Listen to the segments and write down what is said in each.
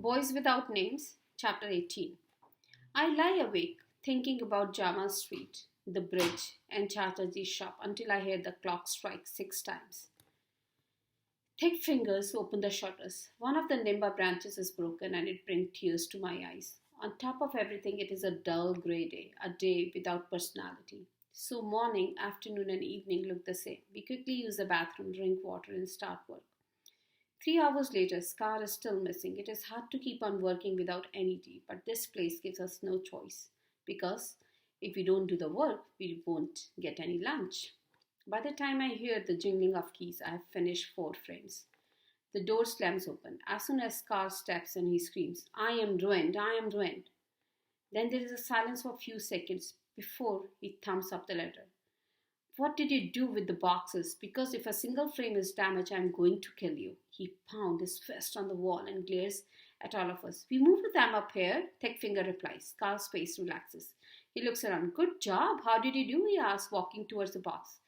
Boys Without Names, Chapter 18. I lie awake, thinking about Jama Street, the bridge, and Chachaji's shop until I hear the clock strike 6 times. Thick fingers open the shutters. One of the nimba branches is broken and it brings tears to my eyes. On top of everything, it is a dull grey day, a day without personality. So morning, afternoon, and evening look the same. We quickly use the bathroom, drink water, and start work. 3 hours later, Scar is still missing. It is hard to keep on working without any tea, but this place gives us no choice. Because if we don't do the work, we won't get any lunch. By the time I hear the jingling of keys, I have finished 4 frames. The door slams open. As soon as Scar steps in, he screams, "I am ruined, I am ruined." Then there is a silence for a few seconds before he thumbs up the letter. "What did you do with the boxes? Because if a single frame is damaged, I am going to kill you." He pounds his fist on the wall and glares at all of us. "We moved them up here," Thickfinger replies. Scar's face relaxes. He looks around. "Good job. How did you do?" he asks, walking towards the box.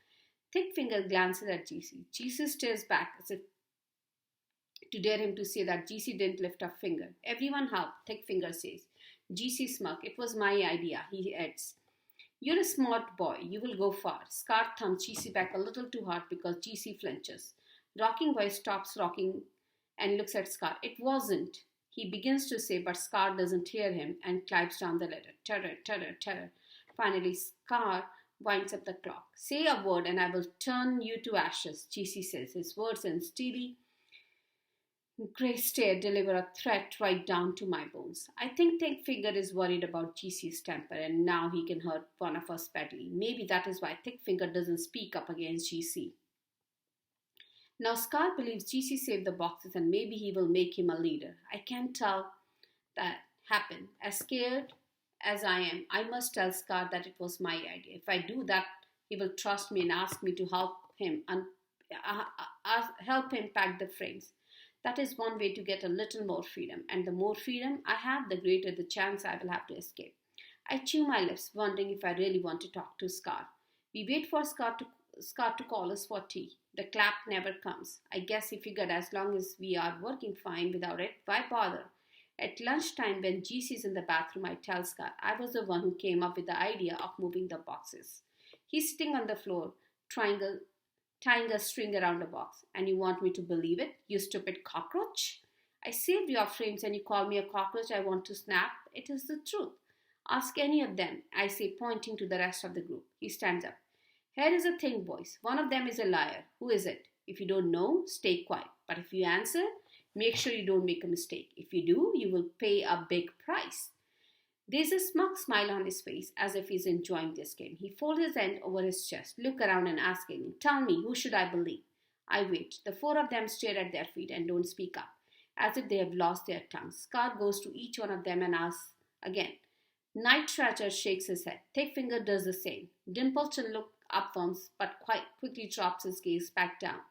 Thickfinger glances at GC. GC stares back as if to dare him to say that GC didn't lift a finger. "Everyone help," Thickfinger says. GC smirks. "It was my idea," he adds. "You're a smart boy. You will go far." Scar thumbs GC back a little too hard because GC flinches. Rocking Boy stops rocking and looks at Scar. "It wasn't," he begins to say, but Scar doesn't hear him and climbs down the ladder. Terror, terror, terror. Finally, Scar winds up the clock. "Say a word and I will turn you to ashes," GC says. His words in steely grey stare deliver a threat right down to my bones. I think Thickfinger is worried about GC's temper and now he can hurt one of us badly. Maybe that is why Thickfinger doesn't speak up against GC. Now Scar believes GC saved the boxes and maybe he will make him a leader. I can't tell that happen. As scared as I am, I must tell Scar that it was my idea. If I do that, he will trust me and ask me to help him pack the frames. That is one way to get a little more freedom, and the more freedom I have, the greater the chance I will have to escape. I chew my lips, wondering if I really want to talk to Scar. We wait for Scar to call us for tea. The clap never comes. I guess he figured as long as we are working fine without it, why bother? At lunchtime, when GC is in the bathroom, I tell Scar I was the one who came up with the idea of moving the boxes. He's sitting on the floor, tying a string around a box. "And you want me to believe it, you stupid cockroach? I saved your frames and you call me a cockroach. I want to snap. It is the truth. Ask any of them," I say, pointing to the rest of the group. He stands up. "Here is the thing, boys. One of them is a liar. Who is it? If you don't know, stay quiet. But if you answer, make sure you don't make a mistake. If you do, you will pay a big price." There's a smug smile on his face, as if he's enjoying this game. He folds his hand over his chest, look around and asking, "Tell me, who should I believe?" I wait. The 4 of them stare at their feet and don't speak up, as if they have lost their tongues. Scar goes to each one of them and asks again. Night Scratcher shakes his head. Thickfinger does the same. Dimplechin looks up once, but quite quickly drops his gaze back down.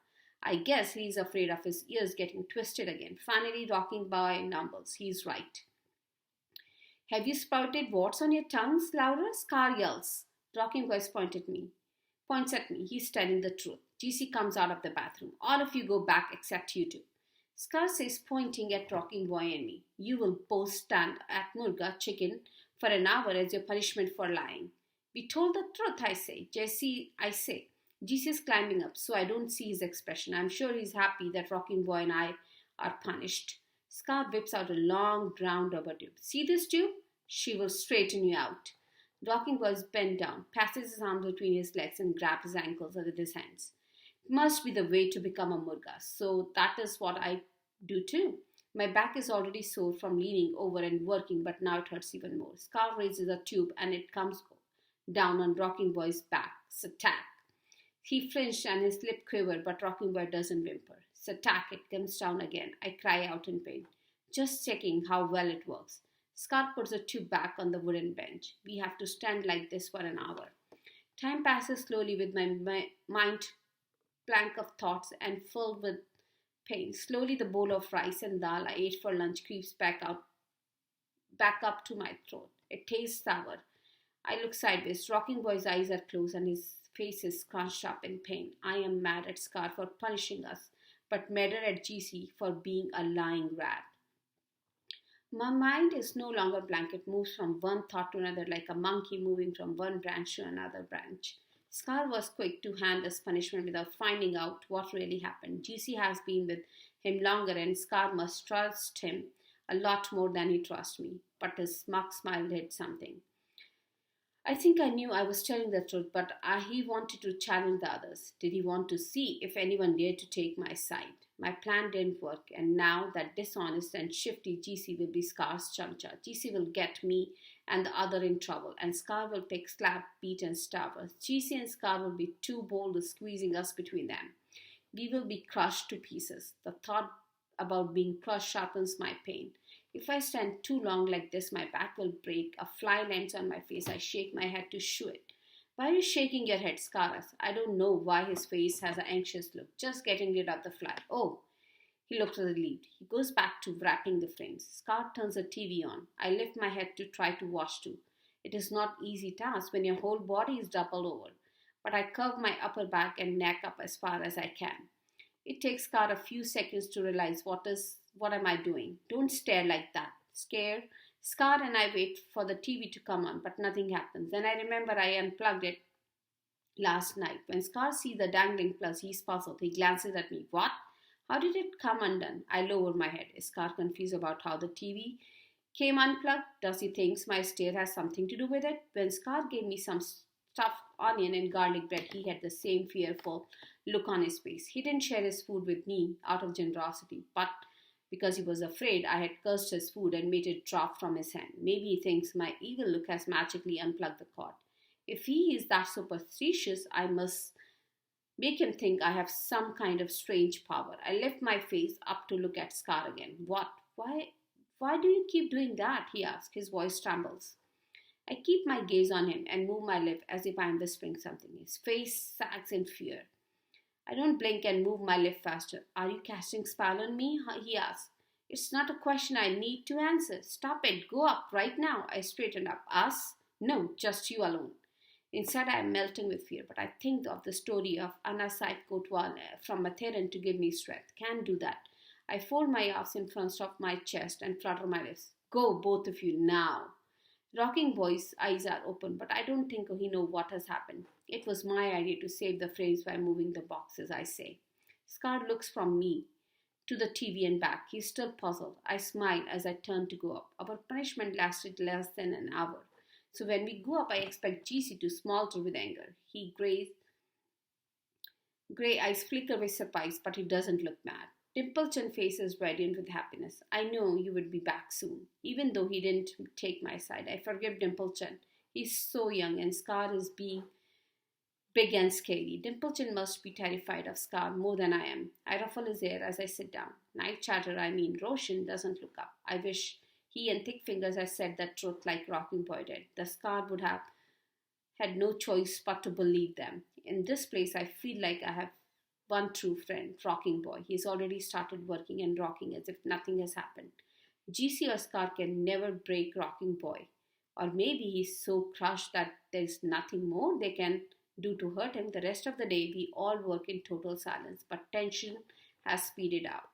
I guess he's afraid of his ears getting twisted again. Finally, Rocking Boy mumbles. He's right. "Have you sprouted warts on your tongues, louder?" Scar yells. Rocking Boy points at me. He's telling the truth. GC comes out of the bathroom. "All of you go back except you two." Scar says, pointing at Rocking Boy and me, "You will both stand at Murga Chicken for an hour as your punishment for lying." "We told the truth," I say. GC is climbing up, so I don't see his expression. I'm sure he's happy that Rocking Boy and I are punished. Scar whips out a long brown rubber tube. "See this tube? She will straighten you out." Rocking Boy bends down, passes his arms between his legs and grabs his ankles with his hands. It must be the way to become a murga, so that is what I do too. My back is already sore from leaning over and working, but now it hurts even more. Scar raises a tube and it comes down on Rocking Boy's back. Satak. He flinched and his lip quivered, but Rocking Boy doesn't whimper. Satak, it comes down again. I cry out in pain. Just checking how well it works. Scar puts the tube back on the wooden bench. We have to stand like this for an hour. Time passes slowly with my mind blank of thoughts and filled with pain. Slowly the bowl of rice and dal I ate for lunch creeps back up to my throat. It tastes sour. I look sideways. Rocking Boy's eyes are closed and his face is scrunched up in pain. I am mad at Scar for punishing us, but madder at GC for being a lying rat. My mind is no longer blank. It moves from one thought to another like a monkey moving from one branch to another branch. Scar was quick to hand us punishment without finding out what really happened. GC has been with him longer and Scar must trust him a lot more than he trusts me. But his smug smile hid something. I think I knew I was telling the truth, but he wanted to challenge the others. Did he want to see if anyone dared to take my side? My plan didn't work, and now that dishonest and shifty GC will be Scar's chumcha. GC will get me and the other in trouble, and Scar will take slap, beat, and starve us. GC and Scar will be too bold, squeezing us between them. We will be crushed to pieces. The thought about being crushed sharpens my pain. If I stand too long like this, my back will break. A fly lands on my face. I shake my head to shoo it. Why are you shaking your head, Scaras? I don't know why his face has an anxious look. Just getting rid of the fly. Oh, he looks relieved. He goes back to wrapping the frames. Scar turns the TV on. I lift my head to try to watch too. It is not easy task when your whole body is doubled over. But I curve my upper back and neck up as far as I can. It takes Scar a few seconds to realize what am I doing? Don't stare like that. Scare. Scar and I wait for the TV to come on, but nothing happens. Then I remember I unplugged it last night. When Scar sees the dangling plugs, he's puzzled. He glances at me. What? How did it come undone? I lower my head. Is Scar confused about how the TV came unplugged? Does he think my stare has something to do with it? When Scar gave me some stuffed onion and garlic bread, he had the same fearful look on his face. He didn't share his food with me out of generosity, but because he was afraid I had cursed his food and made it drop from his hand. Maybe he thinks my evil look has magically unplugged the cord. If he is that superstitious, I must make him think I have some kind of strange power. I lift my face up to look at Scar again. What? Why do you keep doing that? He asks. His voice trembles. I keep my gaze on him and move my lip as if I am whispering something. His face sags in fear. I don't blink and move my lip faster. Are you casting spell on me? He asks. It's not a question I need to answer. Stop it. Go up right now. I straighten up. Us? No, just you alone. Inside I am melting with fear, but I think of the story of Anasai Kotwal from Matheran to give me strength. Can't do that. I fold my arms in front of my chest and flutter my lips. Go, both of you, now. Rocking Boy's eyes are open, but I don't think he knows what has happened. It was my idea to save the frames by moving the boxes, I say. Scar looks from me to the TV and back. He's still puzzled. I smile as I turn to go up. Our punishment lasted less than an hour. So when we go up, I expect GC to smolder with anger. Grey eyes flicker with surprise, but he doesn't look mad. Dimplechin's face is radiant with happiness. I know you would be back soon. Even though he didn't take my side, I forgive Dimplechin. He's so young and Scar is being big and scary. Dimplechin must be terrified of Scar more than I am. I ruffle his hair as I sit down. Night Chatter, Roshan doesn't look up. I wish he and Thick Fingers had said the truth like Rocking Boy did. The Scar would have had no choice but to believe them. In this place, I feel like I have one true friend, Rocking Boy. He's already started working and rocking as if nothing has happened. GC or Scar can never break Rocking Boy. Or maybe he's so crushed that there's nothing more they can do to hurt him. The rest of the day, we all work in total silence, but tension has speeded up.